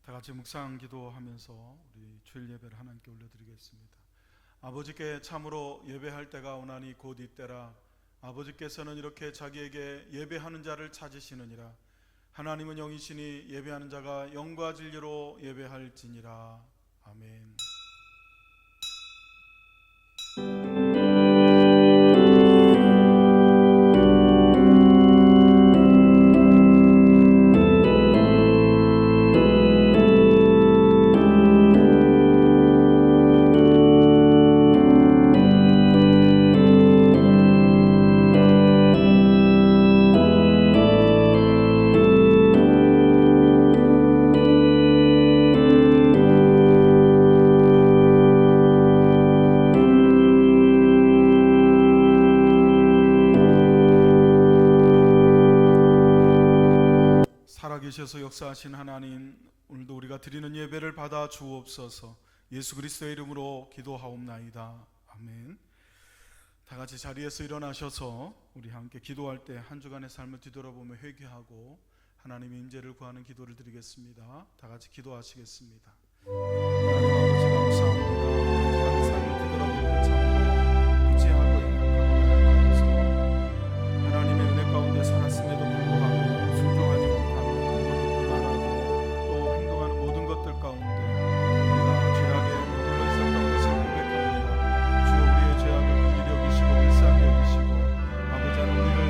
다 같이 묵상 기도하면서 우리 주일 예배를 하나님께 올려드리겠습니다. 아버지께 참으로 예배할 때가 오나니 곧 이때라. 아버지께서는 이렇게 자기에게 예배하는 자를 찾으시느니라. 하나님은 영이시니 예배하는 자가 영과 진리로 예배할지니라. 아멘. 살아계셔서 역사하신 하나님, 오늘도 우리가 드리는 예배를 받아 주옵소서. 예수 그리스도의 이름으로 기도하옵나이다. 아멘. 다 같이 자리에서 일어나셔서 우리 함께 기도할 때 한 주간의 삶을 뒤돌아보며 회개하고 하나님의 임재를 구하는 기도를 드리겠습니다. 다 같이 기도하시겠습니다. 하나님 아버지 감사합니다. 한 주간의 삶을 뒤돌아보며 참고 구제하고 행복하여서 하나님의 은혜 가운데 살았음에도 불구하고 순종하지 못하고 또 행동하는 모든 것들 가운데 우리가 죄악에 물러 있었던 것을 고백합니다. 주여 우리의 죄악을 긍휼히 여기시고 불쌍히 여기시고 아버지는 우리를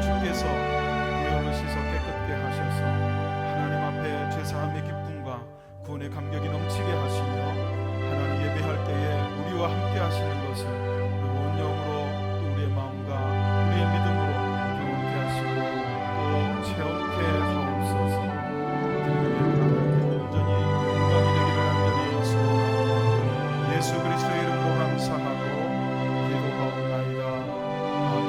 주께서 보혈로 씻어 깨끗게 하셔서 하나님 앞에 죄사함의 기쁨과 구원의 감격이 넘치게 하시며 하나님 예배할 때에 우리와 함께 하시는 것을 온 영으로 또 우리의 마음과 우리의 믿음으로 경험케 하시고 또 체험케 하옵소서. 온전히 영광이 되기를 간절히 소원하오며 예수 그리스도의 이름으로 감사하고 기도하옵나이다. 아멘.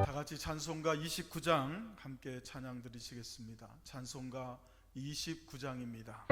다 같이 찬송가 29장 함께 찬양 드리시겠습니다. 찬송가 29장입니다.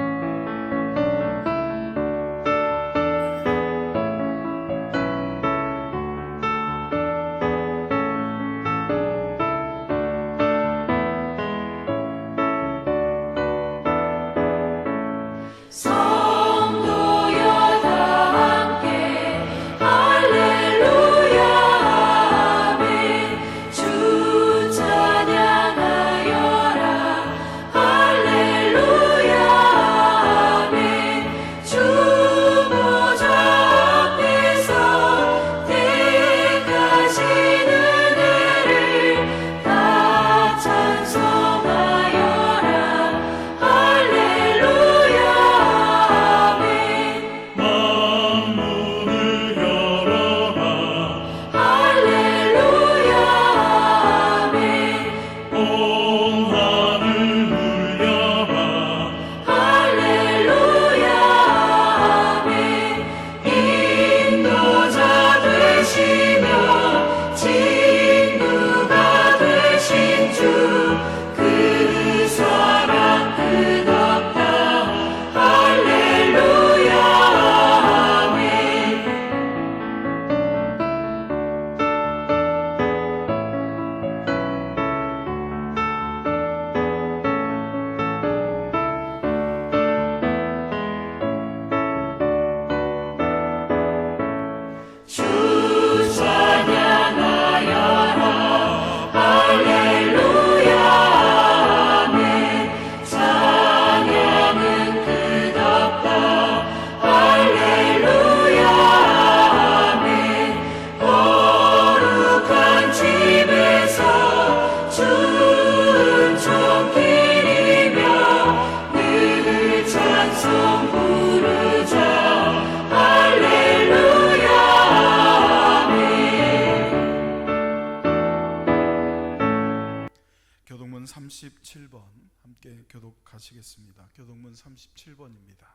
교독문 37번 함께 교독하시겠습니다. 교독문 37번입니다.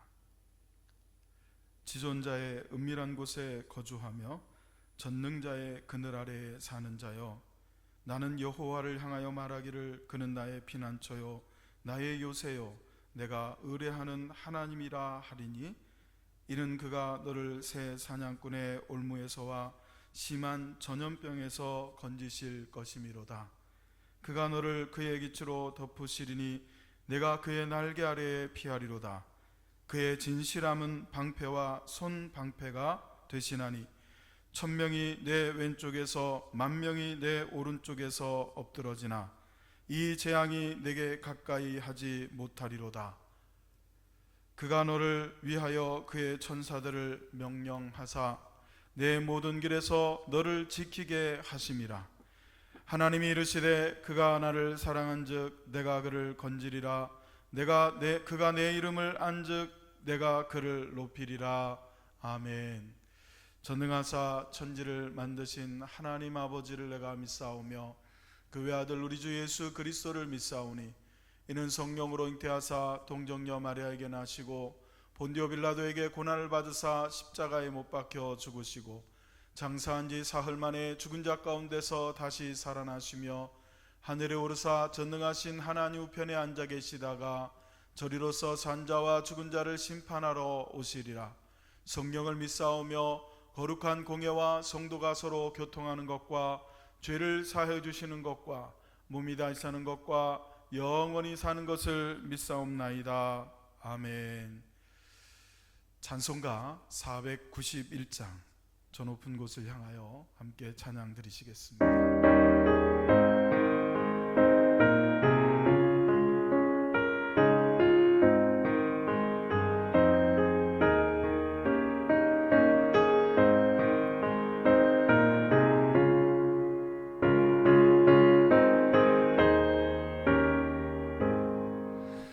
지존자의 은밀한 곳에 거주하며 전능자의 그늘 아래에 사는 자여, 나는 여호와를 향하여 말하기를 그는 나의 피난처요 나의 요새요 내가 의뢰하는 하나님이라 하리니, 이는 그가 너를 새 사냥꾼의 올무에서와 심한 전염병에서 건지실 것이미로다. 그가 너를 그의 기초로 덮으시리니 내가 그의 날개 아래에 피하리로다. 그의 진실함은 방패와 손 방패가 되시나니 1000명이 내 왼쪽에서 10,000명이 내 오른쪽에서 엎드러지나 이 재앙이 내게 가까이 하지 못하리로다. 그가 너를 위하여 그의 천사들을 명령하사 내 모든 길에서 너를 지키게 하심이라. 하나님이 이르시되 그가 나를 사랑한즉 내가 그를 건지리라. 그가 내 이름을 안즉 내가 그를 높이리라. 아멘. 전능하사 천지를 만드신 하나님 아버지를 내가 믿사오며 그 외아들 우리 주 예수 그리스도를 믿사오니 이는 성령으로 잉태하사 동정녀 마리아에게 나시고 본디오 빌라도에게 고난을 받으사 십자가에 못 박혀 죽으시고 장사한 지 사흘 만에 죽은 자 가운데서 다시 살아나시며 하늘에 오르사 전능하신 하나님 우편에 앉아 계시다가 저리로서 산자와 죽은 자를 심판하러 오시리라. 성령을 믿사오며 거룩한 공예와 성도가 서로 교통하는 것과 죄를 사해 주시는 것과 몸이 다시 사는 것과 영원히 사는 것을 믿사옵나이다. 아멘. 찬송가 491장 저 높은 곳을 향하여 함께 찬양 드리시겠습니다.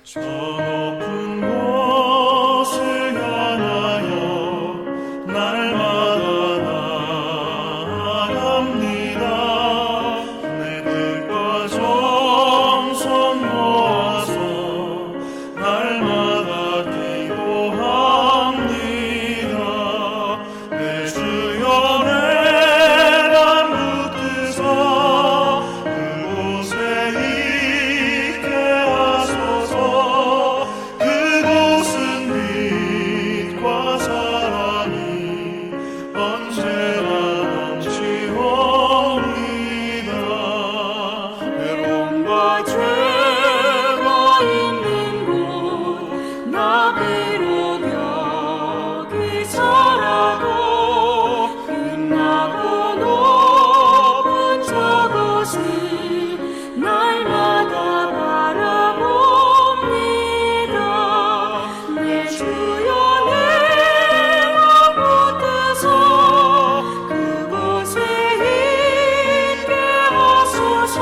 저 높은 곳을 향하여 날마다 나아갑니다. 내 뜻과 정성 모아서 날마다 기도합니다. 내 주여 내 맘 붙드사 그곳에 있게 하소서. 그곳은 빛과 사랑이 언제나 넘치옵니다. 외로움과 죄가 있는 곳 나 비록 여기서라도 빛나고 높은 저곳을 날마다 바라봅니다. 내 주여 내 맘 붙드사 그곳에 있게 하소서.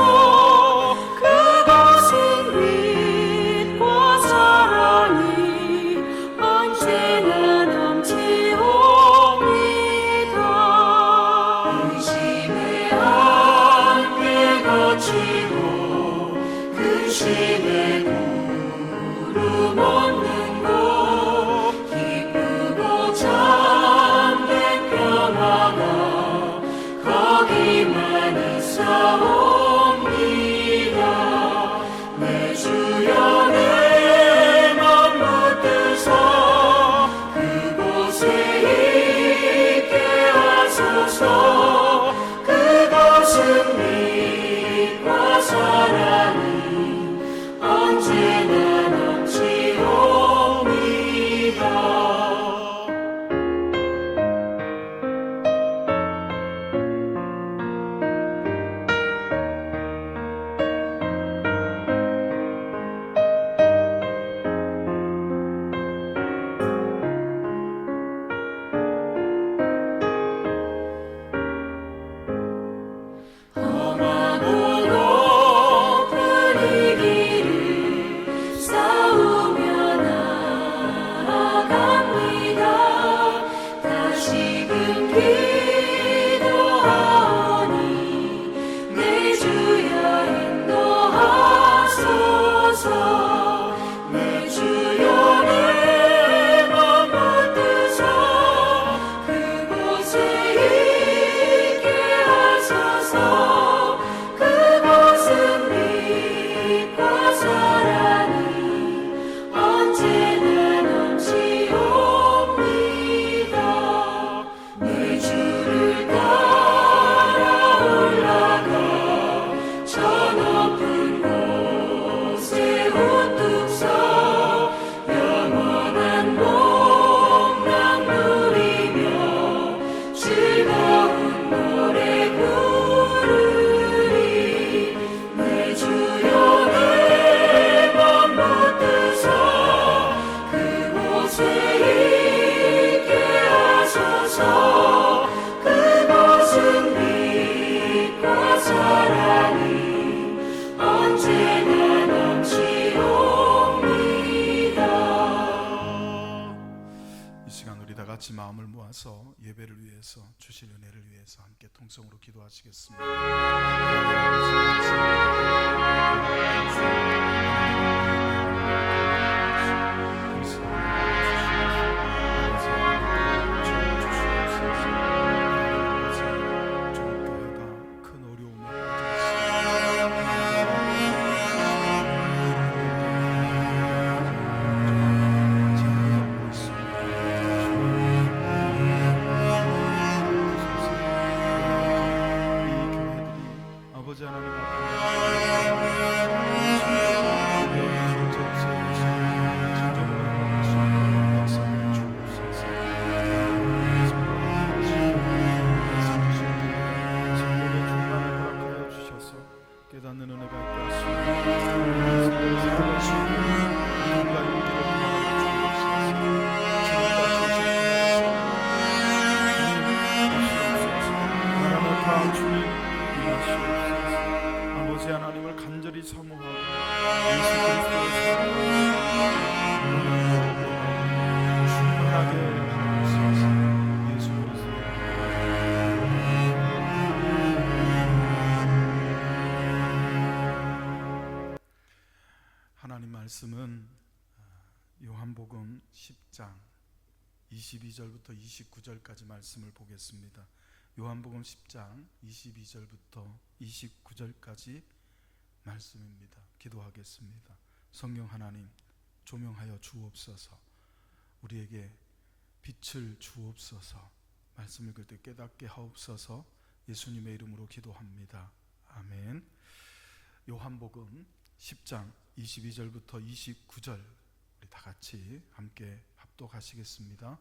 그곳은 빛과 사랑이 언제나 넘치옵니다. 근심에 함께 거치고 근심에 구름 없는 곳 기쁘고 참된 평화가 거기만 있사옵니다. 내 주여 내 맘 붙드사 그곳에 있게 하소서. 그곳은 빛과 사랑이 언제나 넘치옵니다. 같이 마음을 모아서 예배를 위해서 주실 은혜를 위해서 함께 통성으로 기도하시겠습니다. 큰 어려움에 아버지 하나님 깨닫는 은혜가 있게 하시고 살아갈 수 있는 누군가 용기를 부어주옵소서. 주님 임하시옵소서. 아버지 하나님을 간절히 사모하고 예수 그리스도의 사랑으로 충만하게 하옵소서. 예수 그리스도의 하나님 말씀은 요한복음 10장 22절부터 29절까지 말씀을 보겠습니다. 요한복음 10장 22절부터 29절까지 말씀입니다. 기도하겠습니다. 성령 하나님 조명하여 주옵소서. 우리에게 빛을 주옵소서. 말씀 읽을 때 깨닫게 하옵소서. 예수님의 이름으로 기도합니다. 아멘. 요한복음 10장 22절부터 29절 우리 다 같이 함께 합독하시겠습니다.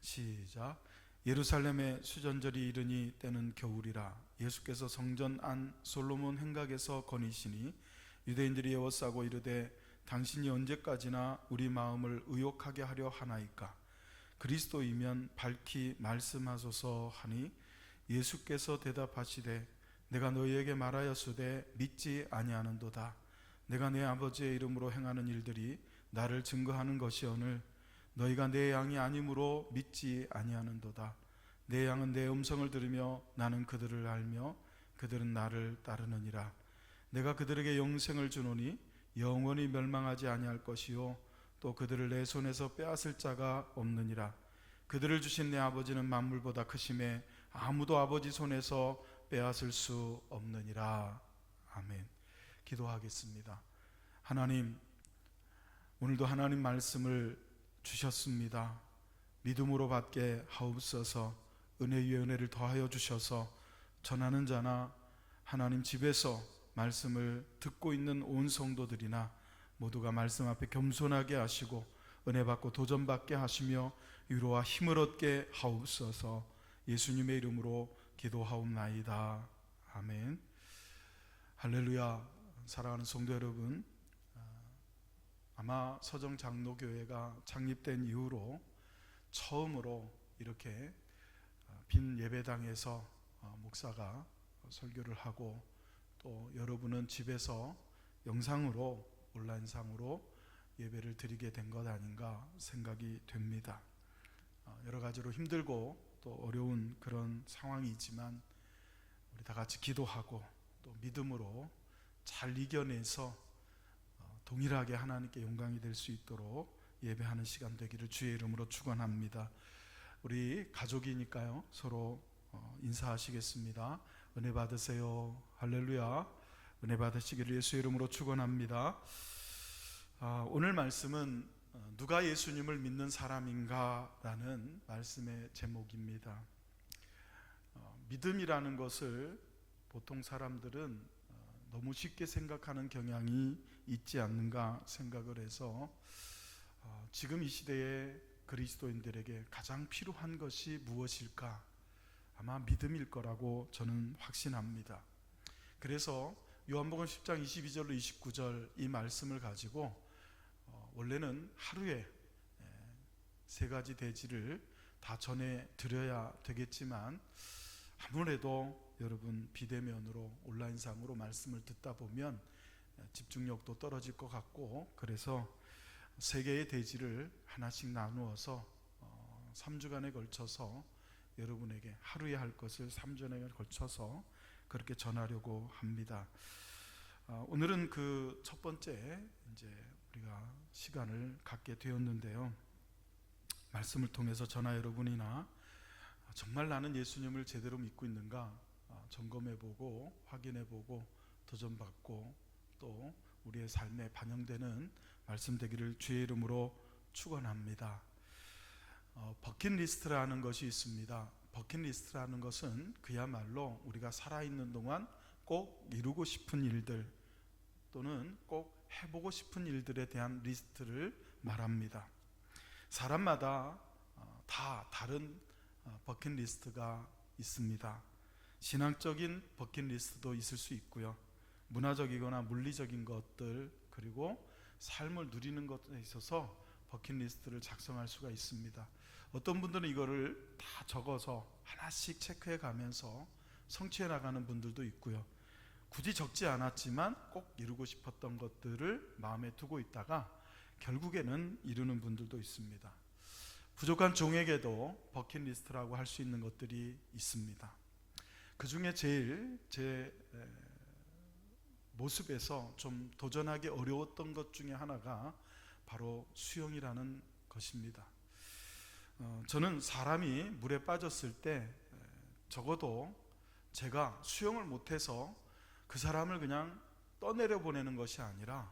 시작. 예루살렘에 수전절이 이르니 때는 겨울이라. 예수께서 성전 안 솔로몬 행각에서 거니시니 유대인들이 에워싸고 이르되 당신이 언제까지나 우리 마음을 의욕하게 하려 하나이까. 그리스도이면 밝히 말씀하소서 하니 예수께서 대답하시되 내가 너희에게 말하였으되 믿지 아니하는도다. 내가 내 아버지의 이름으로 행하는 일들이 나를 증거하는 것이오늘 너희가 내 양이 아니므로 믿지 아니하는도다. 내 양은 내 음성을 들으며 나는 그들을 알며 그들은 나를 따르느니라. 내가 그들에게 영생을 주노니 영원히 멸망하지 아니할 것이요 또 그들을 내 손에서 빼앗을 자가 없느니라. 그들을 주신 내 아버지는 만물보다 크심에 아무도 아버지 손에서 빼앗을 수 없느니라. 아멘. 기도하겠습니다. 하나님, 오늘도 하나님 말씀을 주셨습니다. 믿음으로 받게 하옵소서. 은혜 위에 은혜를 더하여 주셔서 전하는 자나 하나님 집에서 말씀을 듣고 있는 온 성도들이나 모두가 말씀 앞에 겸손하게 하시고 은혜 받고 도전 받게 하시며 위로와 힘을 얻게 하옵소서. 예수님의 이름으로 기도하옵나이다. 아멘. 할렐루야. 사랑하는 성도 여러분, 아마 서정장로교회가 창립된 이후로 처음으로 이렇게 빈 예배당에서 목사가 설교를 하고 또 여러분은 집에서 영상으로 온라인상으로 예배를 드리게 된 것 아닌가 생각이 됩니다. 여러 가지로 힘들고 또 어려운 그런 상황이지만 우리 다 같이 기도하고 또 믿음으로 잘 이겨내서 동일하게 하나님께 영광이 될 수 있도록 예배하는 시간 되기를 주의 이름으로 축원합니다. 우리 가족이니까요 서로 인사하시겠습니다. 은혜 받으세요. 할렐루야. 은혜 받으시기를 예수 이름으로 축원합니다. 오늘 말씀은 누가 예수님을 믿는 사람인가 라는 말씀의 제목입니다. 믿음이라는 것을 보통 사람들은 너무 쉽게 생각하는 경향이 있지 않는가 생각을 해서 지금 이 시대에 그리스도인들에게 가장 필요한 것이 무엇일까? 아마 믿음일 거라고 저는 확신합니다. 그래서 요한복음 10장 22절로 29절 이 말씀을 가지고 원래는 하루에 3가지 대지를 다 전해 드려야 되겠지만 아무래도 여러분 비대면으로 온라인상으로 말씀을 듣다 보면 집중력도 떨어질 것 같고 그래서 3개의 대지를 하나씩 나누어서 3주간에 걸쳐서 여러분에게 하루에 할 것을 3주간에 걸쳐서 그렇게 전하려고 합니다. 오늘은 그 첫 번째 이제 우리가 시간을 갖게 되었는데요. 말씀을 통해서 저나 여러분이나 정말 나는 예수님을 제대로 믿고 있는가 점검해보고 확인해보고 도전받고 또 우리의 삶에 반영되는 말씀 되기를 주의 이름으로 축원합니다. 버킷리스트라는 것이 있습니다. 버킷리스트라는 것은 그야말로 우리가 살아있는 동안 꼭 이루고 싶은 일들 또는 꼭 해보고 싶은 일들에 대한 리스트를 말합니다. 사람마다 다 다른 버킷리스트가 있습니다. 신앙적인 버킷리스트도 있을 수 있고요. 문화적이거나 물리적인 것들 그리고 삶을 누리는 것에 있어서 버킷리스트를 작성할 수가 있습니다. 어떤 분들은 이거를 다 적어서 하나씩 체크해 가면서 성취해 나가는 분들도 있고요. 굳이 적지 않았지만 꼭 이루고 싶었던 것들을 마음에 두고 있다가 결국에는 이루는 분들도 있습니다. 부족한 종에게도 버킷리스트라고 할 수 있는 것들이 있습니다. 그 중에 제일 제 모습에서 좀 도전하기 어려웠던 것 중에 하나가 바로 수영이라는 것입니다. 저는 사람이 물에 빠졌을 때 적어도 제가 수영을 못해서 그 사람을 그냥 떠내려 보내는 것이 아니라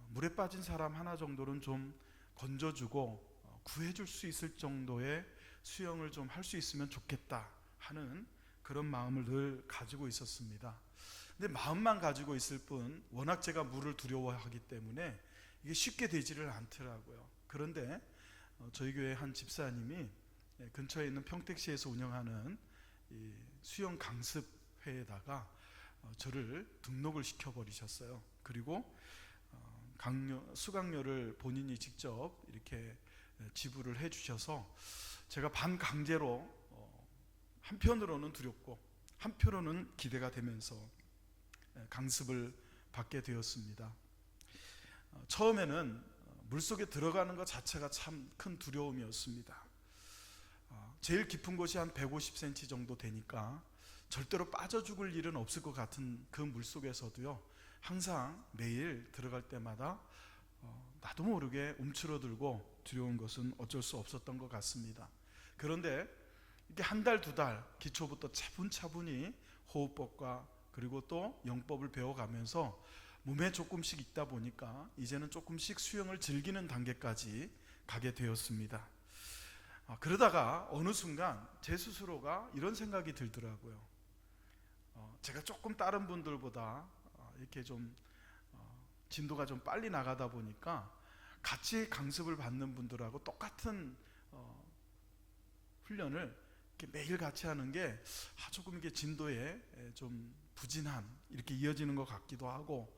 물에 빠진 사람 하나 정도는 좀 건져주고 구해줄 수 있을 정도의 수영을 좀 할 수 있으면 좋겠다 하는 그런 마음을 늘 가지고 있었습니다. 근데 마음만 가지고 있을 뿐 워낙 제가 물을 두려워하기 때문에 이게 쉽게 되지를 않더라고요. 그런데 저희 교회 한 집사님이 근처에 있는 평택시에서 운영하는 이 수영 강습회에다가 저를 등록을 시켜버리셨어요. 그리고 수강료를 본인이 직접 이렇게 지불을 해주셔서 제가 반강제로 한편으로는 두렵고 한편으로는 기대가 되면서 강습을 받게 되었습니다. 처음에는 물속에 들어가는 것 자체가 참 큰 두려움이었습니다. 제일 깊은 곳이 한 150cm 정도 되니까 절대로 빠져 죽을 일은 없을 것 같은 그 물속에서도요, 항상 매일 들어갈 때마다 나도 모르게 움츠러들고 두려운 것은 어쩔 수 없었던 것 같습니다. 그런데 이렇게 한 달, 두 달 기초부터 차분차분히 호흡법과 그리고 또 영법을 배워가면서 몸에 조금씩 있다 보니까 이제는 조금씩 수영을 즐기는 단계까지 가게 되었습니다. 그러다가 어느 순간 제 스스로가 이런 생각이 들더라고요. 제가 조금 다른 분들보다 이렇게 좀 진도가 좀 빨리 나가다 보니까 같이 강습을 받는 분들하고 똑같은 훈련을 이렇게 매일 같이 하는 게 조금 이게 진도에 좀 부진한 이렇게 이어지는 것 같기도 하고,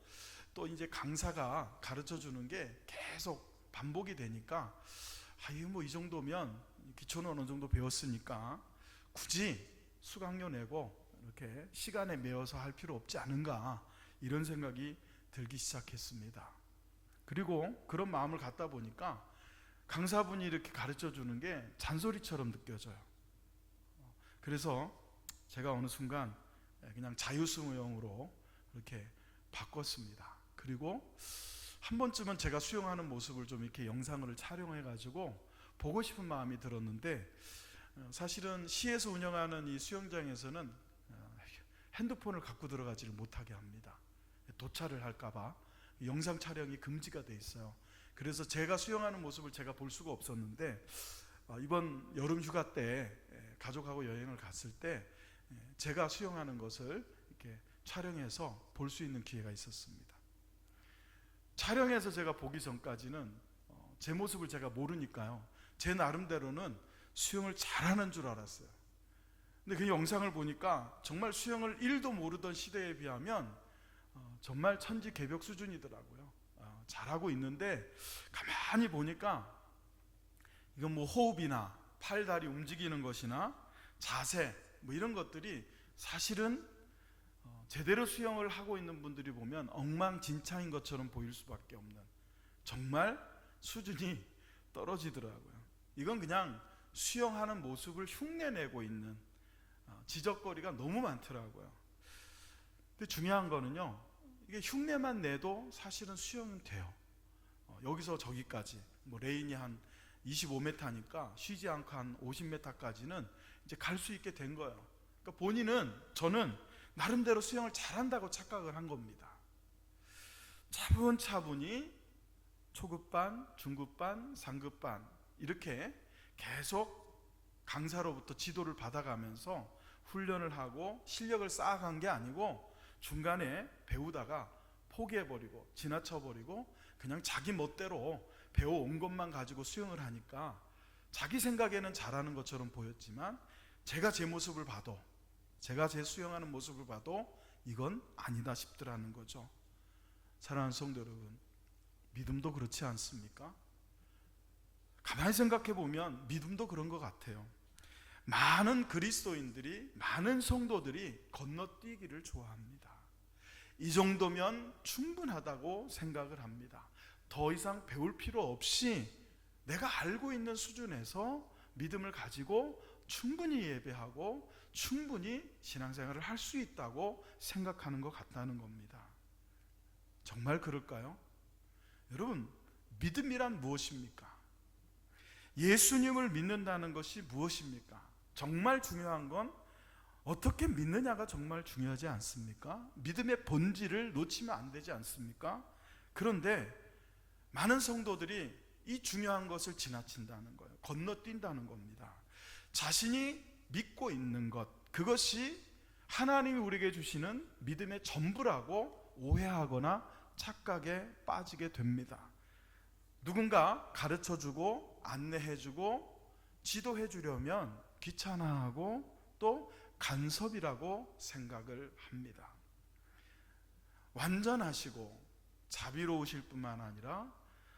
또 이제 강사가 가르쳐 주는 게 계속 반복이 되니까 이거 뭐 이 정도면 기초는 어느 정도 배웠으니까 굳이 수강료 내고 이렇게 시간에 매여서 할 필요 없지 않은가, 이런 생각이 들기 시작했습니다. 그리고 그런 마음을 갖다 보니까 강사분이 이렇게 가르쳐 주는 게 잔소리처럼 느껴져요. 그래서 제가 어느 순간 그냥 자유수영으로 이렇게 바꿨습니다. 그리고 한 번쯤은 제가 수영하는 모습을 좀 이렇게 영상을 촬영해 가지고 보고 싶은 마음이 들었는데, 사실은 시에서 운영하는 이 수영장에서는 핸드폰을 갖고 들어가지를 못하게 합니다. 도찰을 할까봐 영상 촬영이 금지가 돼 있어요. 그래서 제가 수영하는 모습을 제가 볼 수가 없었는데, 이번 여름 휴가 때 가족하고 여행을 갔을 때 제가 수영하는 것을 이렇게 촬영해서 볼 수 있는 기회가 있었습니다. 촬영해서 제가 보기 전까지는 제 모습을 제가 모르니까요, 제 나름대로는 수영을 잘하는 줄 알았어요. 근데 그 영상을 보니까 정말 수영을 1도 모르던 시대에 비하면 정말 천지개벽 수준이더라고요. 잘하고 있는데 가만히 보니까 이건 뭐 호흡이나 팔, 다리 움직이는 것이나 자세 뭐 이런 것들이 사실은 제대로 수영을 하고 있는 분들이 보면 엉망진창인 것처럼 보일 수밖에 없는, 정말 수준이 떨어지더라고요. 이건 그냥 수영하는 모습을 흉내내고 있는 지적거리가 너무 많더라고요. 근데 중요한 거는요, 이게 흉내만 내도 사실은 수영은 돼요. 여기서 저기까지 뭐 레인이 한 25m니까 쉬지 않고 한 50m까지는 이제 갈 수 있게 된 거예요. 그러니까 본인은, 저는 나름대로 수영을 잘한다고 착각을 한 겁니다. 차분차분히 초급반, 중급반, 상급반 이렇게 계속 강사로부터 지도를 받아가면서 훈련을 하고 실력을 쌓아간 게 아니고, 중간에 배우다가 포기해버리고 지나쳐버리고 그냥 자기 멋대로 배워온 것만 가지고 수영을 하니까 자기 생각에는 잘하는 것처럼 보였지만, 제가 제 모습을 봐도, 제가 제 수영하는 모습을 봐도 이건 아니다 싶더라는 거죠. 사랑하는 성도 여러분, 믿음도 그렇지 않습니까? 가만히 생각해 보면 믿음도 그런 것 같아요. 많은 그리스도인들이, 많은 성도들이 건너뛰기를 좋아합니다. 이 정도면 충분하다고 생각을 합니다. 더 이상 배울 필요 없이 내가 알고 있는 수준에서 믿음을 가지고 충분히 예배하고 충분히 신앙생활을 할 수 있다고 생각하는 것 같다는 겁니다. 정말 그럴까요? 여러분, 믿음이란 무엇입니까? 예수님을 믿는다는 것이 무엇입니까? 정말 중요한 건 어떻게 믿느냐가 정말 중요하지 않습니까? 믿음의 본질을 놓치면 안 되지 않습니까? 그런데 많은 성도들이 이 중요한 것을 지나친다는 거예요. 건너뛴다는 겁니다. 자신이 믿고 있는 것, 그것이 하나님이 우리에게 주시는 믿음의 전부라고 오해하거나 착각에 빠지게 됩니다. 누군가 가르쳐주고 안내해주고 지도해주려면 귀찮아하고 또 간섭이라고 생각을 합니다. 완전하시고 자비로우실 뿐만 아니라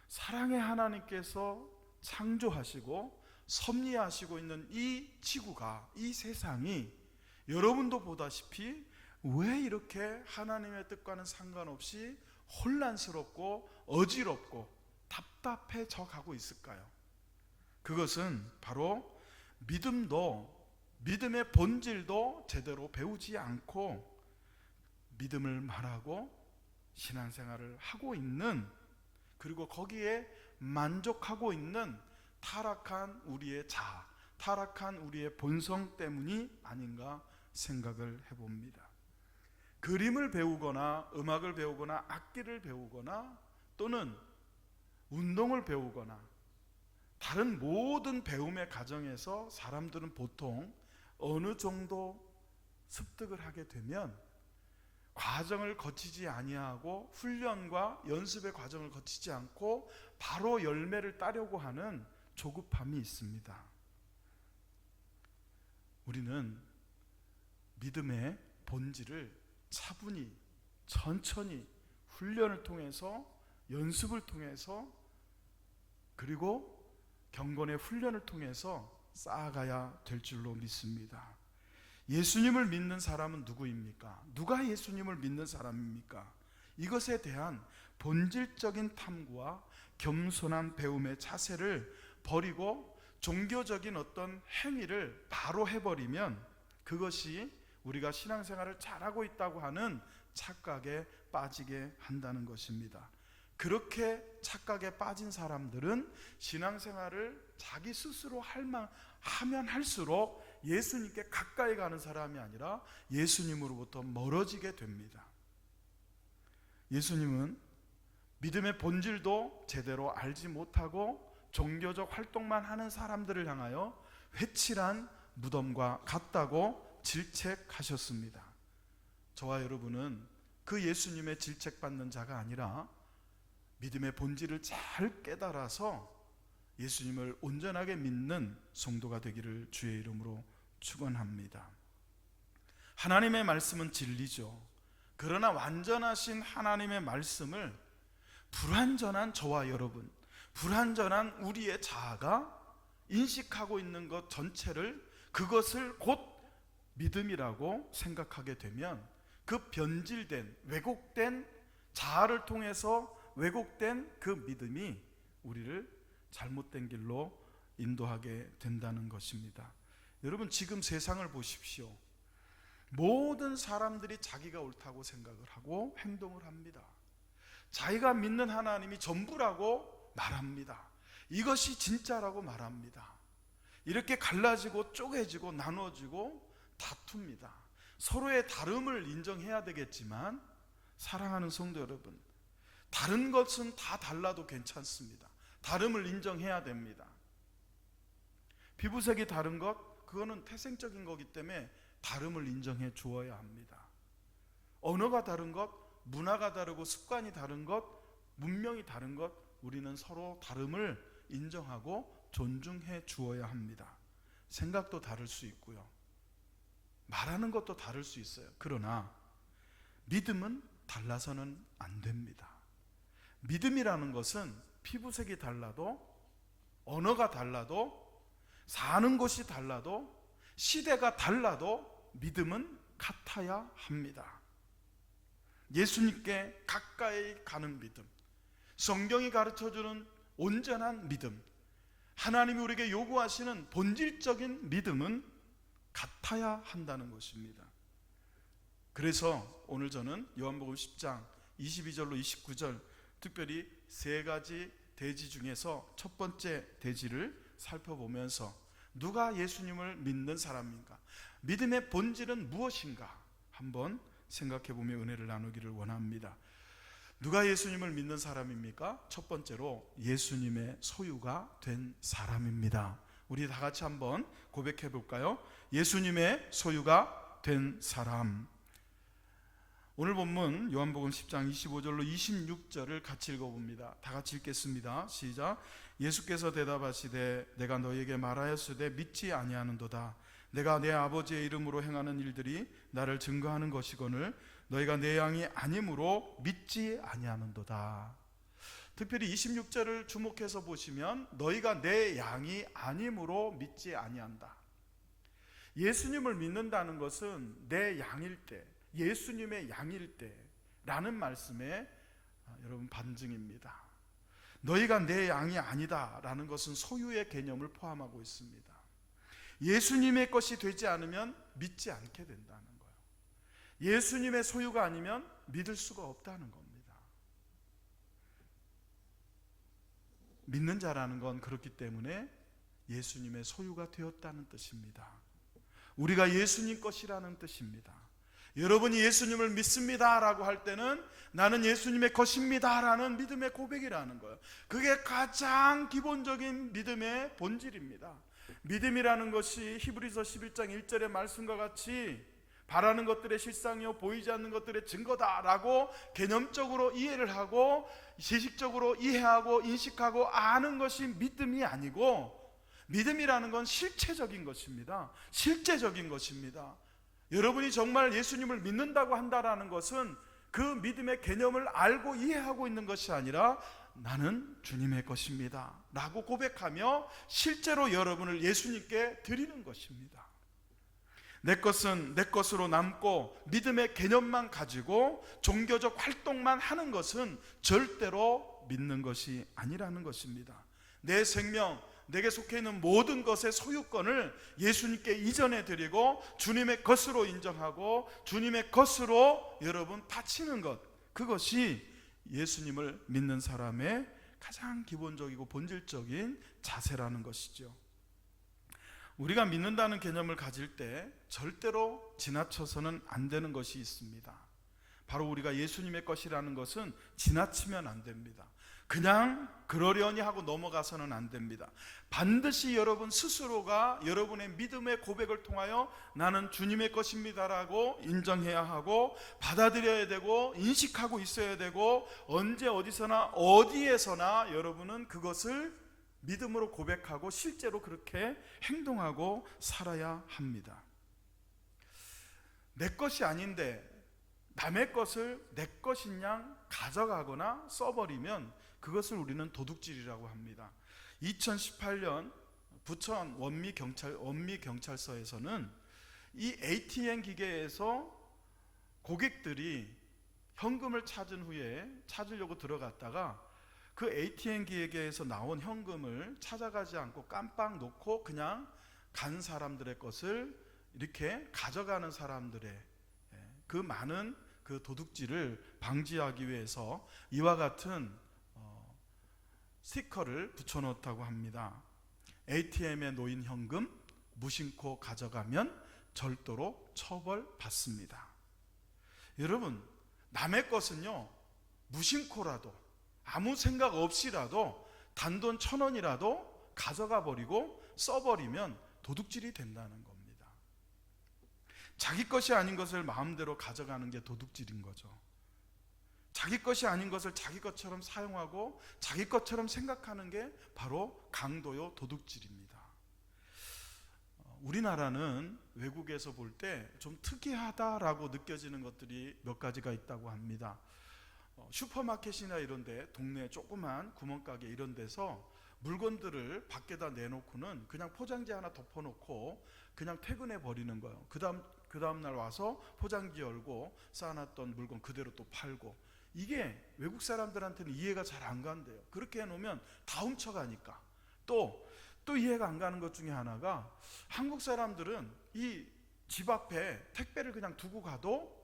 사랑의 하나님께서 창조하시고 섭리하시고 있는 이 지구가, 이 세상이 여러분도 보다시피 왜 이렇게 하나님의 뜻과는 상관없이 혼란스럽고 어지럽고 답답해져 가고 있을까요? 그것은 바로 믿음의 본질도 제대로 배우지 않고 믿음을 말하고 신앙생활을 하고 있는, 그리고 거기에 만족하고 있는 타락한 우리의 자아, 타락한 우리의 본성 때문이 아닌가 생각을 해봅니다. 그림을 배우거나 음악을 배우거나 악기를 배우거나 또는 운동을 배우거나 다른 모든 배움의 과정에서 사람들은 보통 어느 정도 습득을 하게 되면 과정을 거치지 아니하고 훈련과 연습의 과정을 거치지 않고 바로 열매를 따려고 하는 조급함이 있습니다. 우리는 믿음의 본질을 차분히 천천히 훈련을 통해서, 연습을 통해서, 그리고 경건의 훈련을 통해서 쌓아가야 될 줄로 믿습니다. 예수님을 믿는 사람은 누구입니까? 누가 예수님을 믿는 사람입니까? 이것에 대한 본질적인 탐구와 겸손한 배움의 자세를 버리고 종교적인 어떤 행위를 바로 해버리면 그것이 우리가 신앙생활을 잘하고 있다고 하는 착각에 빠지게 한다는 것입니다. 그렇게 착각에 빠진 사람들은 신앙생활을 자기 스스로 하면 할수록 예수님께 가까이 가는 사람이 아니라 예수님으로부터 멀어지게 됩니다. 예수님은 믿음의 본질도 제대로 알지 못하고 종교적 활동만 하는 사람들을 향하여 회칠한 무덤과 같다고 질책하셨습니다. 저와 여러분은 그 예수님의 질책받는 자가 아니라 믿음의 본질을 잘 깨달아서 예수님을 온전하게 믿는 성도가 되기를 주의 이름으로 축원합니다. 하나님의 말씀은 진리죠. 그러나 완전하신 하나님의 말씀을 불완전한 저와 여러분, 불완전한 우리의 자아가 인식하고 있는 것 전체를, 그것을 곧 믿음이라고 생각하게 되면 그 변질된, 왜곡된 자아를 통해서 왜곡된 그 믿음이 우리를 잘못된 길로 인도하게 된다는 것입니다. 여러분, 지금 세상을 보십시오. 모든 사람들이 자기가 옳다고 생각을 하고 행동을 합니다. 자기가 믿는 하나님이 전부라고 말합니다. 이것이 진짜라고 말합니다. 이렇게 갈라지고 쪼개지고 나눠지고 다툽니다. 서로의 다름을 인정해야 되겠지만, 사랑하는 성도 여러분, 다른 것은 다 달라도 괜찮습니다. 다름을 인정해야 됩니다. 피부색이 다른 것, 그거는 태생적인 거기 때문에 다름을 인정해 주어야 합니다. 언어가 다른 것, 문화가 다르고 습관이 다른 것, 문명이 다른 것, 우리는 서로 다름을 인정하고 존중해 주어야 합니다. 생각도 다를 수 있고요, 말하는 것도 다를 수 있어요. 그러나 믿음은 달라서는 안 됩니다. 믿음이라는 것은 피부색이 달라도, 언어가 달라도, 사는 곳이 달라도, 시대가 달라도 믿음은 같아야 합니다. 예수님께 가까이 가는 믿음, 성경이 가르쳐주는 온전한 믿음, 하나님이 우리에게 요구하시는 본질적인 믿음은 같아야 한다는 것입니다. 그래서 오늘 저는 요한복음 10장 22절로 29절, 특별히 세 가지 대지 중에서 첫 번째 대지를 살펴보면서 누가 예수님을 믿는 사람인가, 믿음의 본질은 무엇인가 한번 생각해보며 은혜를 나누기를 원합니다. 누가 예수님을 믿는 사람입니까? 첫 번째로 예수님의 소유가 된 사람입니다. 우리 다 같이 한번 고백해 볼까요? 예수님의 소유가 된 사람. 오늘 본문 요한복음 10장 25절로 26절을 같이 읽어봅니다. 다 같이 읽겠습니다. 시작. 예수께서 대답하시되 내가 너희에게 말하였으되 믿지 아니하는도다. 내가 내 아버지의 이름으로 행하는 일들이 나를 증거하는 것이거늘 너희가 내 양이 아니므로 믿지 아니하는도다. 특별히 26절을 주목해서 보시면 너희가 내 양이 아니므로 믿지 아니한다. 예수님을 믿는다는 것은 내 양일 때, 예수님의 양일 때 라는 말씀에 여러분 반증입니다. 너희가 내 양이 아니다 라는 것은 소유의 개념을 포함하고 있습니다. 예수님의 것이 되지 않으면 믿지 않게 된다는 거예요. 예수님의 소유가 아니면 믿을 수가 없다는 겁니다. 믿는 자라는 건 그렇기 때문에 예수님의 소유가 되었다는 뜻입니다. 우리가 예수님 것이라는 뜻입니다. 여러분이 예수님을 믿습니다 라고 할 때는 나는 예수님의 것입니다 라는 믿음의 고백이라는 거예요. 그게 가장 기본적인 믿음의 본질입니다. 믿음이라는 것이 히브리서 11장 1절의 말씀과 같이 바라는 것들의 실상이요 보이지 않는 것들의 증거다라고 개념적으로 이해를 하고 지식적으로 이해하고 인식하고 아는 것이 믿음이 아니고, 믿음이라는 건 실체적인 것입니다. 실제적인 것입니다. 여러분이 정말 예수님을 믿는다고 한다라는 것은 그 믿음의 개념을 알고 이해하고 있는 것이 아니라 나는 주님의 것입니다 라고 고백하며 실제로 여러분을 예수님께 드리는 것입니다. 내 것은 내 것으로 남고 믿음의 개념만 가지고 종교적 활동만 하는 것은 절대로 믿는 것이 아니라는 것입니다. 내 생명, 내게 속해 있는 모든 것의 소유권을 예수님께 이전해 드리고 주님의 것으로 인정하고 주님의 것으로 여러분 바치는 것, 그것이 예수님을 믿는 사람의 가장 기본적이고 본질적인 자세라는 것이죠. 우리가 믿는다는 개념을 가질 때 절대로 지나쳐서는 안 되는 것이 있습니다. 바로 우리가 예수님의 것이라는 것은 지나치면 안 됩니다. 그냥 그러려니 하고 넘어가서는 안 됩니다. 반드시 여러분 스스로가 여러분의 믿음의 고백을 통하여 나는 주님의 것입니다라고 인정해야 하고 받아들여야 되고 인식하고 있어야 되고, 언제 어디서나 어디에서나 여러분은 그것을 믿음으로 고백하고 실제로 그렇게 행동하고 살아야 합니다. 내 것이 아닌데 남의 것을 내 것인 양 가져가거나 써버리면 그것을 우리는 도둑질이라고 합니다. 2018년 부천 원미경찰서에서는 이 ATM 기계에서 고객들이 현금을 찾으려고 들어갔다가 그 ATM 기계에서 나온 현금을 찾아가지 않고 깜빡 놓고 그냥 간 사람들의 것을 이렇게 가져가는 사람들의 그 많은 그 도둑질을 방지하기 위해서 이와 같은 스티커를 붙여놓다고 합니다. ATM에 놓인 현금 무심코 가져가면 절도로 처벌받습니다. 여러분, 남의 것은요, 무심코라도 아무 생각 없이라도 단돈 1,000원이라도 가져가 버리고 써버리면 도둑질이 된다는 겁니다. 자기 것이 아닌 것을 마음대로 가져가는 게 도둑질인 거죠. 자기 것이 아닌 것을 자기 것처럼 사용하고 자기 것처럼 생각하는 게 바로 강도요 도둑질입니다. 우리나라는 외국에서 볼 때 좀 특이하다라고 느껴지는 것들이 몇 가지가 있다고 합니다. 슈퍼마켓이나 이런 데, 동네 조그만 구멍가게 이런 데서 물건들을 밖에다 내놓고는 그냥 포장지 하나 덮어놓고 그냥 퇴근해 버리는 거예요. 그 다음 날 와서 포장지 열고 쌓아놨던 물건 그대로 또 팔고. 이게 외국 사람들한테는 이해가 잘 안 간대요. 그렇게 해놓으면 다 훔쳐가니까. 또 이해가 안 가는 것 중에 하나가, 한국 사람들은 이 집 앞에 택배를 그냥 두고 가도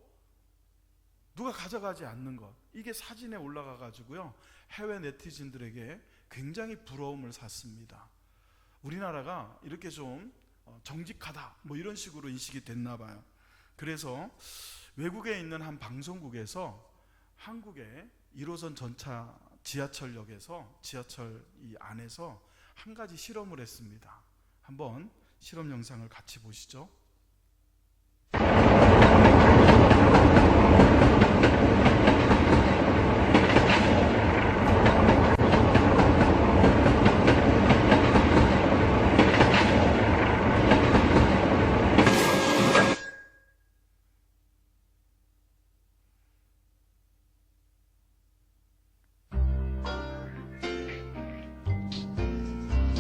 누가 가져가지 않는 것, 이게 사진에 올라가 가지고요 해외 네티즌들에게 굉장히 부러움을 샀습니다. 우리나라가 이렇게 좀 정직하다 뭐 이런 식으로 인식이 됐나 봐요. 그래서 외국에 있는 한 방송국에서 한국의 1호선 전차 지하철역에서 지하철 이 안에서 한 가지 실험을 했습니다. 한번 실험 영상을 같이 보시죠.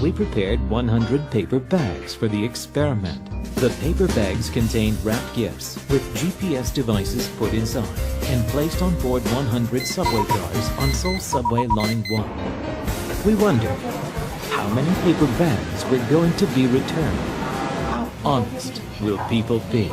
We prepared 100 paper bags for the experiment. The paper bags contained wrapped gifts with GPS devices put inside and placed on board 100 subway cars on Seoul Subway Line 1. We wondered, how many paper bags were going to be returned? How honest will people be?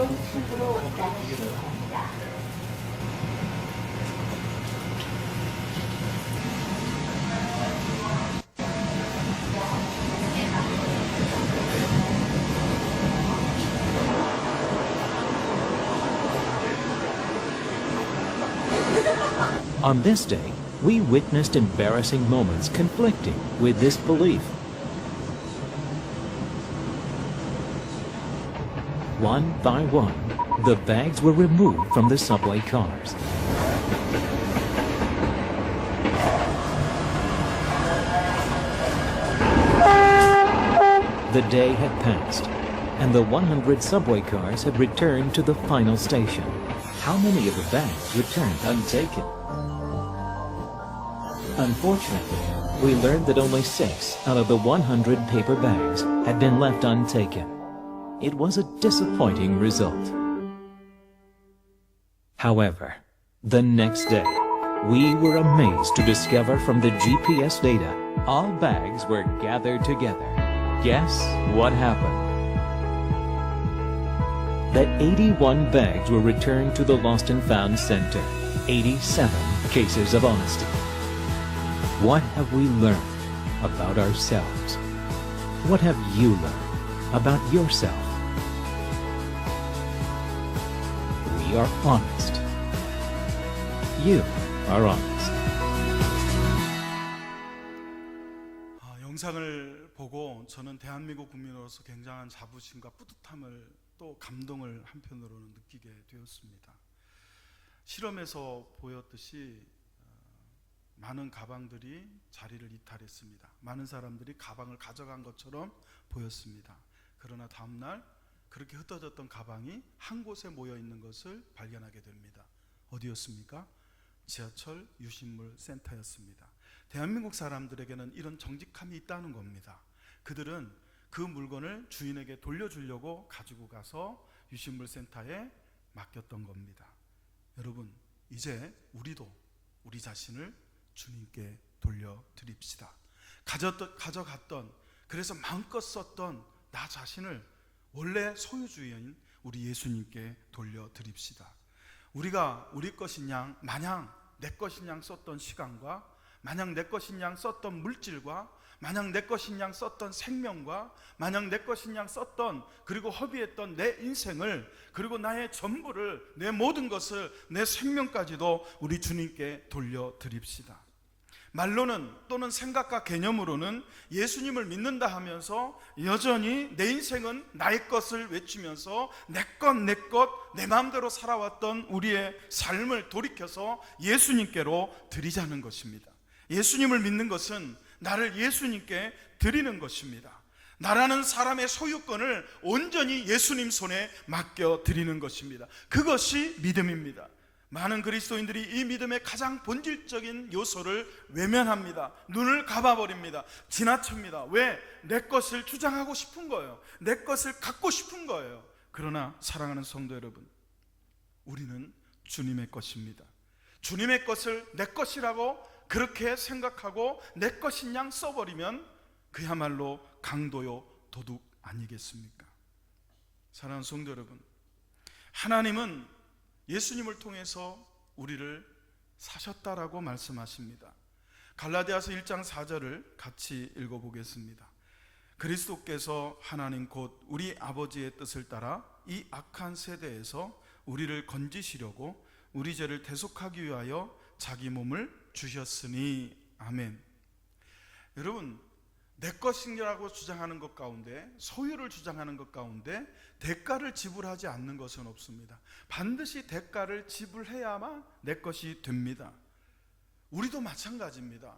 On this day, we witnessed embarrassing moments conflicting with this belief. One by one, the bags were removed from the subway cars. The day had passed, and the 100 subway cars had returned to the final station. How many of the bags returned untaken? Unfortunately, we learned that only 6 out of the 100 paper bags had been left untaken. It was a disappointing result. However, the next day, we were amazed to discover from the GPS data all bags were gathered together. Guess what happened? That 81 bags were returned to the Lost and Found Center. 87 cases of honesty. What have we learned about ourselves? What have you learned about yourself? We are honest. You are honest. 영상을 보고 저는 대한민국 국민으로서 굉장한 자부심과 뿌듯함을 또 감동을 한편으로는 느끼게 되었습니다. 실험에서 보였듯이 많은 가방들이 자리를 이탈했습니다. 많은 사람들이 가방을 가져간 것처럼 보였습니다. 그러나 다음날 그렇게 흩어졌던 가방이 한 곳에 모여 있는 것을 발견하게 됩니다. 어디였습니까? 지하철 유실물 센터였습니다. 대한민국 사람들에게는 이런 정직함이 있다는 겁니다. 그들은 그 물건을 주인에게 돌려주려고 가지고 가서 유실물 센터에 맡겼던 겁니다. 여러분, 이제 우리도 우리 자신을 주님께 돌려드립시다. 가져갔던, 그래서 마음껏 썼던 나 자신을 원래 소유주인 우리 예수님께 돌려드립시다. 우리가 우리 것인 양, 마냥 내 것인 양 썼던 시간과, 마냥 내 것인 양 썼던 물질과, 마냥 내 것인 양 썼던 생명과, 마냥 내 것인 양 썼던, 그리고 허비했던 내 인생을, 그리고 나의 전부를, 내 모든 것을, 내 생명까지도 우리 주님께 돌려드립시다. 말로는, 또는 생각과 개념으로는 예수님을 믿는다 하면서 여전히 내 인생은 나의 것을 외치면서 내 것, 내 마음대로 살아왔던 우리의 삶을 돌이켜서 예수님께로 드리자는 것입니다. 예수님을 믿는 것은 나를 예수님께 드리는 것입니다. 나라는 사람의 소유권을 온전히 예수님 손에 맡겨 드리는 것입니다. 그것이 믿음입니다. 많은 그리스도인들이 이 믿음의 가장 본질적인 요소를 외면합니다. 눈을 감아버립니다. 지나칩니다. 왜? 내 것을 주장하고 싶은 거예요. 내 것을 갖고 싶은 거예요. 그러나 사랑하는 성도 여러분, 우리는 주님의 것입니다. 주님의 것을 내 것이라고 그렇게 생각하고 내 것인 양 써버리면 그야말로 강도요 도둑 아니겠습니까? 사랑하는 성도 여러분, 하나님은 예수님을 통해서 우리를 사셨다라고 말씀하십니다. 갈라디아서 1장 4절을 같이 읽어보겠습니다. 그리스도께서 하나님 곧 우리 아버지의 뜻을 따라 이 악한 세대에서 우리를 건지시려고 우리 죄를 대속하기 위하여 자기 몸을 주셨으니. 아멘. 여러분, 내 것이라고 주장하는 것 가운데, 소유를 주장하는 것 가운데 대가를 지불하지 않는 것은 없습니다. 반드시 대가를 지불해야만 내 것이 됩니다. 우리도 마찬가지입니다.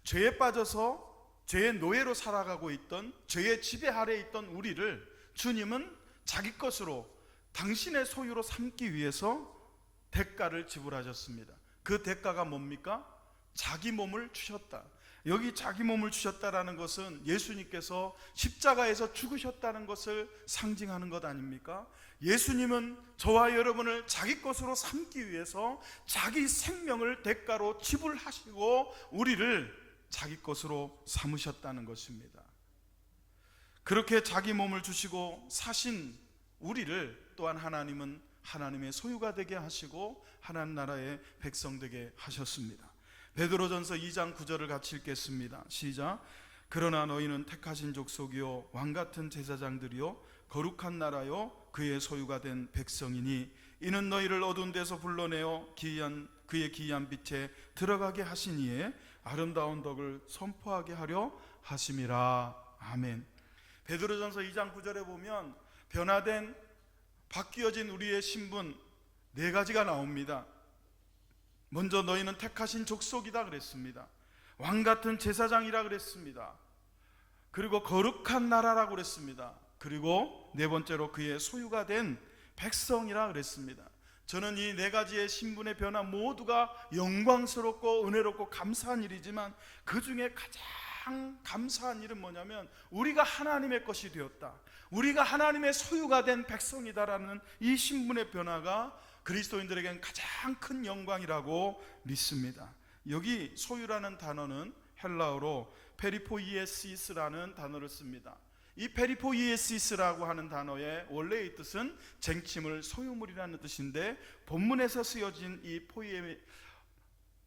죄에 빠져서 죄의 노예로 살아가고 있던, 죄의 지배 아래에 있던 우리를 주님은 자기 것으로, 당신의 소유로 삼기 위해서 대가를 지불하셨습니다. 그 대가가 뭡니까? 자기 몸을 주셨다. 여기 자기 몸을 주셨다라는 것은 예수님께서 십자가에서 죽으셨다는 것을 상징하는 것 아닙니까? 예수님은 저와 여러분을 자기 것으로 삼기 위해서 자기 생명을 대가로 지불하시고 우리를 자기 것으로 삼으셨다는 것입니다. 그렇게 자기 몸을 주시고 사신 우리를 또한 하나님은 하나님의 소유가 되게 하시고 하나님 나라의 백성 되게 하셨습니다. 베드로전서 2장 9절을 같이 읽겠습니다. 시작. 그러나 너희는 택하신 족속이요 왕같은 제사장들이요 거룩한 나라요 그의 소유가 된 백성이니 이는 너희를 어두운 데서 불러내어 그의 기이한 빛에 들어가게 하시니에 아름다운 덕을 선포하게 하려 하심이라. 아멘. 베드로전서 2장 9절에 보면 변화된, 바뀌어진 우리의 신분 4가지가 나옵니다. 먼저 너희는 택하신 족속이다 그랬습니다. 왕같은 제사장이라 그랬습니다. 그리고 거룩한 나라라고 그랬습니다. 그리고 4번째로 그의 소유가 된 백성이라 그랬습니다. 저는 이 4가지의 신분의 변화 모두가 영광스럽고 은혜롭고 감사한 일이지만 그 중에 가장 감사한 일은 뭐냐면 우리가 하나님의 것이 되었다, 우리가 하나님의 소유가 된 백성이다라는 이 신분의 변화가 그리스도인들에게는 가장 큰 영광이라고 믿습니다. 여기 소유라는 단어는 헬라어로 페리포이에시스라는 단어를 씁니다. 이 페리포이에시스라고 하는 단어의 원래의 뜻은 쟁취물, 소유물이라는 뜻인데 본문에서 쓰여진 이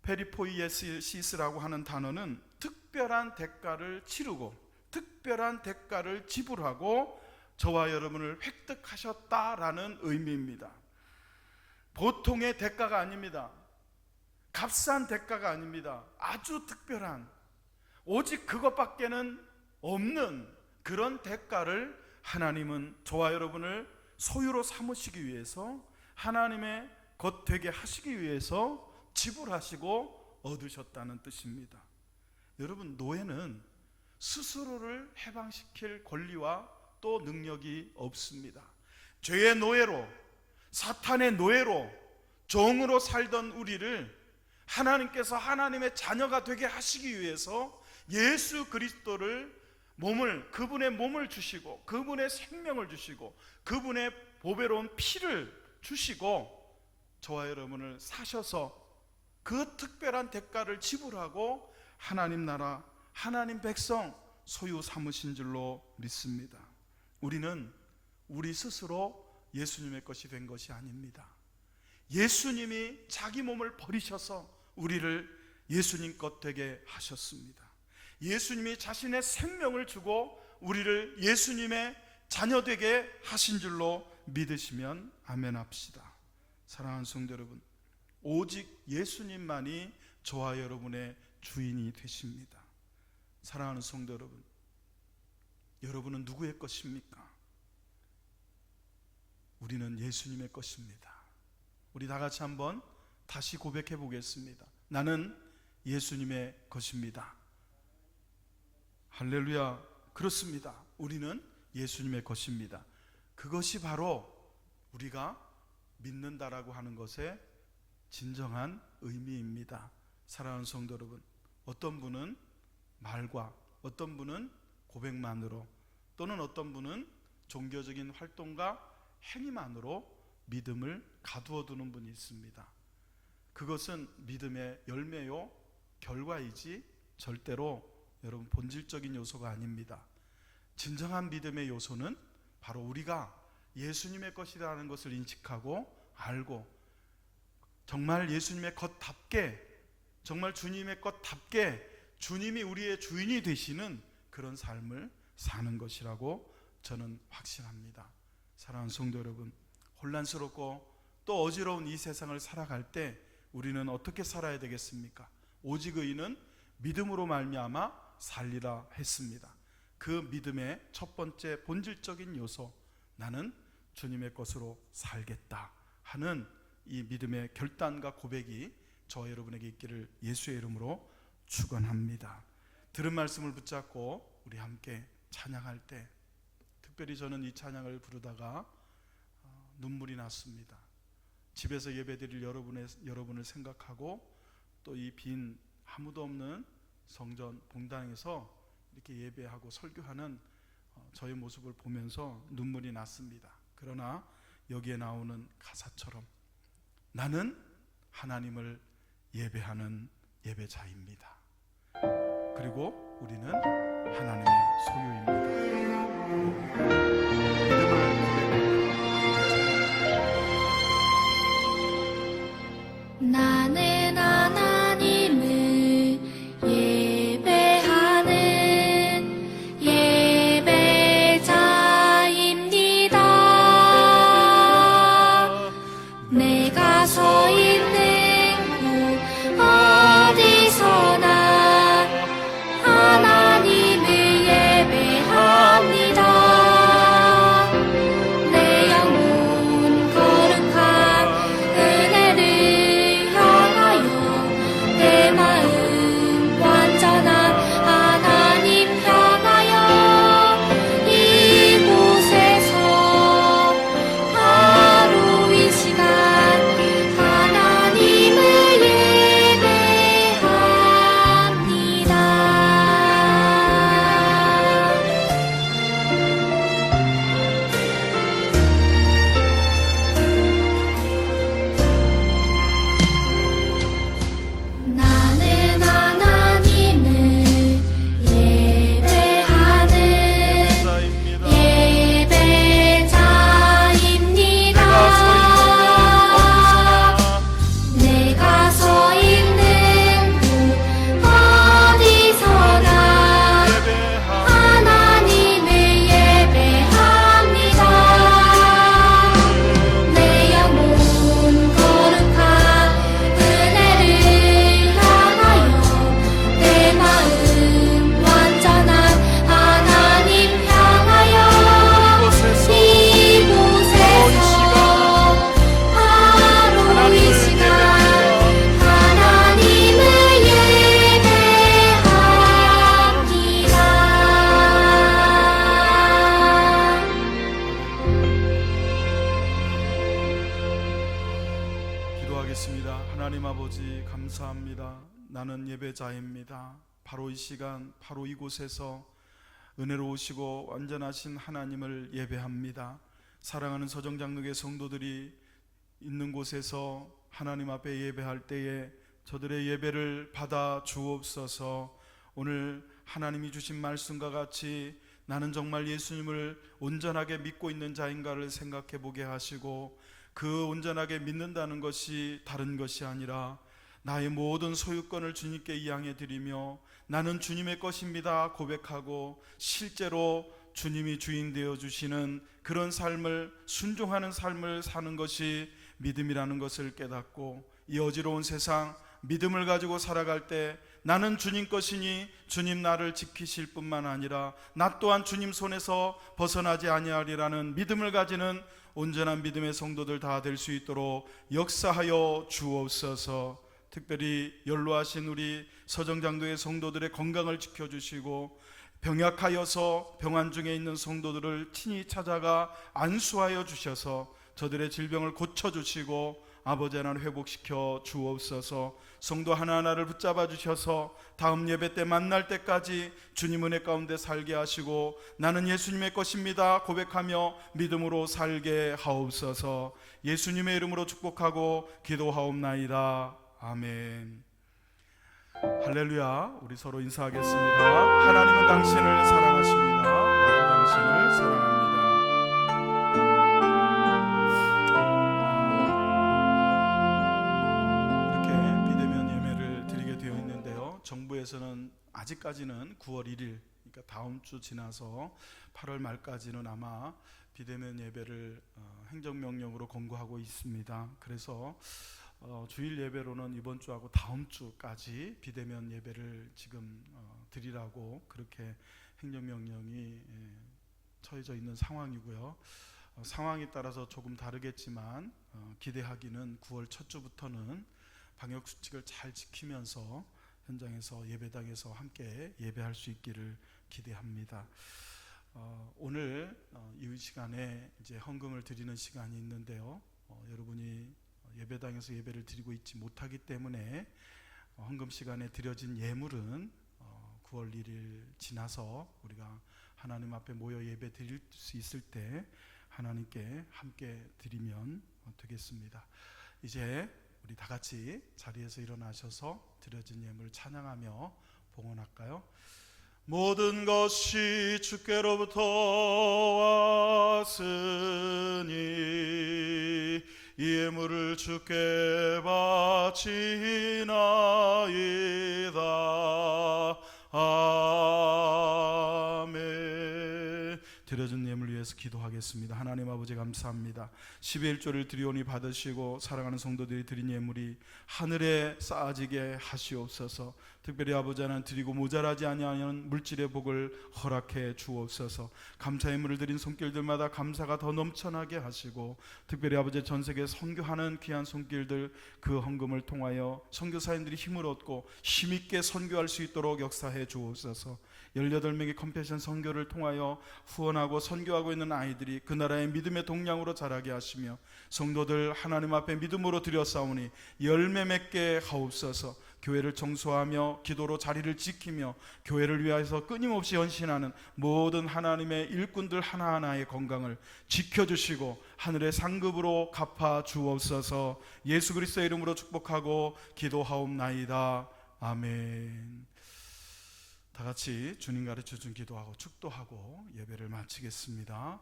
페리포이에시스라고 하는 단어는 특별한 대가를 치르고 특별한 대가를 지불하고 저와 여러분을 획득하셨다라는 의미입니다. 보통의 대가가 아닙니다. 값싼 대가가 아닙니다. 아주 특별한, 오직 그것밖에는 없는 그런 대가를 하나님은 저와 여러분을 소유로 삼으시기 위해서, 하나님의 것 되게 하시기 위해서 지불하시고 얻으셨다는 뜻입니다. 여러분, 노예는 스스로를 해방시킬 권리와 또 능력이 없습니다. 죄의 노예로, 사탄의 노예로, 종으로 살던 우리를 하나님께서 하나님의 자녀가 되게 하시기 위해서 예수 그리스도를 그분의 몸을 주시고 그분의 생명을 주시고 그분의 보배로운 피를 주시고 저와 여러분을 사셔서 그 특별한 대가를 지불하고 하나님 나라, 하나님 백성 소유 삼으신 줄로 믿습니다. 우리는 우리 스스로 예수님의 것이 된 것이 아닙니다. 예수님이 자기 몸을 버리셔서 우리를 예수님 것 되게 하셨습니다. 예수님이 자신의 생명을 주고 우리를 예수님의 자녀 되게 하신 줄로 믿으시면 아멘 합시다. 사랑하는 성도 여러분, 오직 예수님만이 저와 여러분의 주인이 되십니다. 사랑하는 성도 여러분, 여러분은 누구의 것입니까? 우리는 예수님의 것입니다. 우리 다 같이 한번 다시 고백해 보겠습니다. 나는 예수님의 것입니다. 할렐루야. 그렇습니다. 우리는 예수님의 것입니다. 그것이 바로 우리가 믿는다라고 하는 것의 진정한 의미입니다. 사랑하는 성도 여러분, 어떤 분은 말과, 어떤 분은 고백만으로, 또는 어떤 분은 종교적인 활동과 행위만으로 믿음을 가두어 두는 분이 있습니다. 그것은 믿음의 열매요 결과이지 절대로 여러분 본질적인 요소가 아닙니다. 진정한 믿음의 요소는 바로 우리가 예수님의 것이라는 것을 인식하고 알고, 정말 예수님의 것답게, 정말 주님의 것답게 주님이 우리의 주인이 되시는 그런 삶을 사는 것이라고 저는 확신합니다. 사랑하는 성도 여러분, 혼란스럽고 또 어지러운 이 세상을 살아갈 때 우리는 어떻게 살아야 되겠습니까? 오직 의인은 믿음으로 말미암아 살리라 했습니다. 그 믿음의 첫 번째 본질적인 요소, 나는 주님의 것으로 살겠다 하는 이 믿음의 결단과 고백이 저와 여러분에게 있기를 예수의 이름으로 축원합니다. 들은 말씀을 붙잡고 우리 함께 찬양할 때, 특별히 저는 이 찬양을 부르다가 눈물이 났습니다. 집에서 예배드릴 여러분을 생각하고, 또 이 빈 아무도 없는 성전 봉당에서 이렇게 예배하고 설교하는 저의 모습을 보면서 눈물이 났습니다. 그러나 여기에 나오는 가사처럼 나는 하나님을 예배하는 예배자입니다. 그리고 우리는 하나님의 소유입니다. 나는 하나님을 예배하는 예배자입니다. 내가 서 있는 곳 어디서나 하나님을 예배합니다. 내 영혼 거룩한 은혜를 향하여 내 마음 완전한 하나님 향하여 이곳에서 바로 이 시간 하나님을 예배합니다. 나는 하나님을 예배하는 예배자입니다. 내가 서 있는 곳 어디서나 하나님을 예배합니다. 내 영혼 거룩한 은혜를 향하여 내 마음 완전한 하나님 향하여 이곳에서 바로 이 시간 하나님을 예배합니다. 기도하겠습니다. 하나님 아버지, 감사합니다. 나는 예배자입니다. 바로 이 시간, 바로 이곳에서 은혜로우시고 완전하신 하나님을 예배합니다. 사랑하는 서정장로교 성도들이 있는 곳에서 하나님 앞에 예배할 때에 저들의 예배를 받아 주옵소서. 오늘 하나님이 주신 말씀과 같이 나는 정말 예수님을 온전하게 믿고 있는 자인가를 생각해 보게 하시고, 그 온전하게 믿는다는 것이 다른 것이 아니라 나의 모든 소유권을 주님께 이양해 드리며 나는 주님의 것입니다 고백하고 실제로 주님이 주인 되어 주시는 그런 삶을, 순종하는 삶을 사는 것이 믿음이라는 것을 깨닫고, 이 어지러운 세상 믿음을 가지고 살아갈 때 나는 주님 것이니 주님 나를 지키실 뿐만 아니라 나 또한 주님 손에서 벗어나지 아니하리라는 믿음을 가지는 온전한 믿음의 성도들 다 될 수 있도록 역사하여 주옵소서. 특별히 연로하신 우리 서정장도의 성도들의 건강을 지켜주시고, 병약하여서 병환 중에 있는 성도들을 친히 찾아가 안수하여 주셔서 저들의 질병을 고쳐주시고 아버지 하나님 회복시켜 주옵소서. 성도 하나하나를 붙잡아 주셔서 다음 예배 때 만날 때까지 주님 은혜 가운데 살게 하시고 나는 예수님의 것입니다 고백하며 믿음으로 살게 하옵소서. 예수님의 이름으로 축복하고 기도하옵나이다. 아멘. 할렐루야. 우리 서로 인사하겠습니다. 하나님은 당신을 사랑하십니다. 나도 당신을 사랑합니다. 이렇게 비대면 예배를 드리게 되어 있는데요, 정부에서는 아직까지는 9월 1일, 그러니까 다음 주 지나서 8월 말까지는 아마 비대면 예배를 행정명령으로 권고하고 있습니다. 그래서 주일 예배로는 이번 주하고 다음 주까지 비대면 예배를 지금 드리라고 그렇게 행정명령이 처해져 있는 상황이고요. 상황에 따라서 조금 다르겠지만 기대하기는 9월 첫 주부터는 방역수칙을 잘 지키면서 현장에서 예배당에서 함께 예배할 수 있기를 기대합니다. 오늘 이 시간에 이제 헌금을 드리는 시간이 있는데요, 여러분이 예배당에서 예배를 드리고 있지 못하기 때문에 헌금 시간에 드려진 예물은 9월 1일 지나서 우리가 하나님 앞에 모여 예배 드릴 수 있을 때 하나님께 함께 드리면 되겠습니다. 이제 우리 다 같이 자리에서 일어나셔서 드려진 예물 찬양하며 봉헌할까요? 모든 것이 주께로부터 왔으니 이 예물을 주께 바치나이다. 아멘. 드려진 예물 위해서 기도하겠습니다. 하나님 아버지 감사합니다. 11조를 드리오니 받으시고 사랑하는 성도들이 드린 예물이 하늘에 쌓아지게 하시옵소서. 특별히 아버지 하나님 드리고 모자라지 아니하는 물질의 복을 허락해 주옵소서. 감사 예물을 드린 손길들마다 감사가 더 넘쳐나게 하시고, 특별히 아버지 전 세계 선교하는 귀한 손길들 그 헌금을 통하여 선교사님들이 힘을 얻고 힘있게 선교할 수 있도록 역사해 주옵소서. 18명의 컴패션 선교를 통하여 후원하고 선교하고 있는 아이들이 그 나라의 믿음의 동량으로 자라게 하시며, 성도들 하나님 앞에 믿음으로 드렸사오니 열매 맺게 하옵소서. 교회를 청소하며 기도로 자리를 지키며 교회를 위하여서 끊임없이 헌신하는 모든 하나님의 일꾼들 하나하나의 건강을 지켜주시고 하늘의 상급으로 갚아 주옵소서. 예수 그리스도의 이름으로 축복하고 기도하옵나이다. 아멘. 다 같이 주님 가르쳐준 기도하고 축도하고 예배를 마치겠습니다.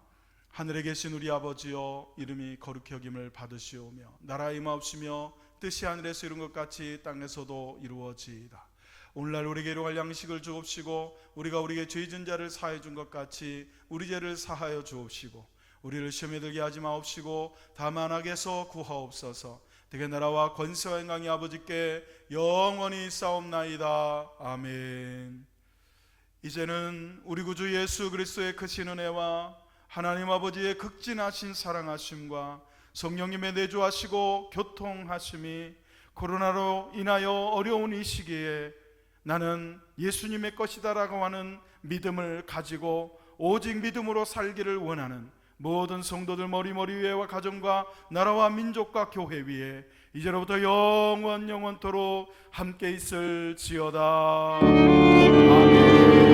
하늘에 계신 우리 아버지여, 이름이 거룩히 여김을 받으시오며 나라의 임하옵시며 뜻이 하늘에서 이룬 것 같이 땅에서도 이루어지이다. 오늘날 우리에게 일용할 양식을 주옵시고 우리가 우리에게 죄 지은 자를 사하여 준 것 같이 우리 죄를 사하여 주옵시고 우리를 시험에 들게 하지 마옵시고 다만 악에서 구하옵소서. 대개 나라와 권세와 영광이 아버지께 영원히 싸움나이다. 아멘. 이제는 우리 구주 예수 그리스도의 크신 은혜와 하나님 아버지의 극진하신 사랑하심과 성령님의 내주하시고 교통하심이 코로나로 인하여 어려운 이 시기에 나는 예수님의 것이다라고 하는 믿음을 가지고 오직 믿음으로 살기를 원하는 모든 성도들 머리 위에와 가정과 나라와 민족과 교회 위에 이제로부터 영원토록 함께 있을지어다. 아멘.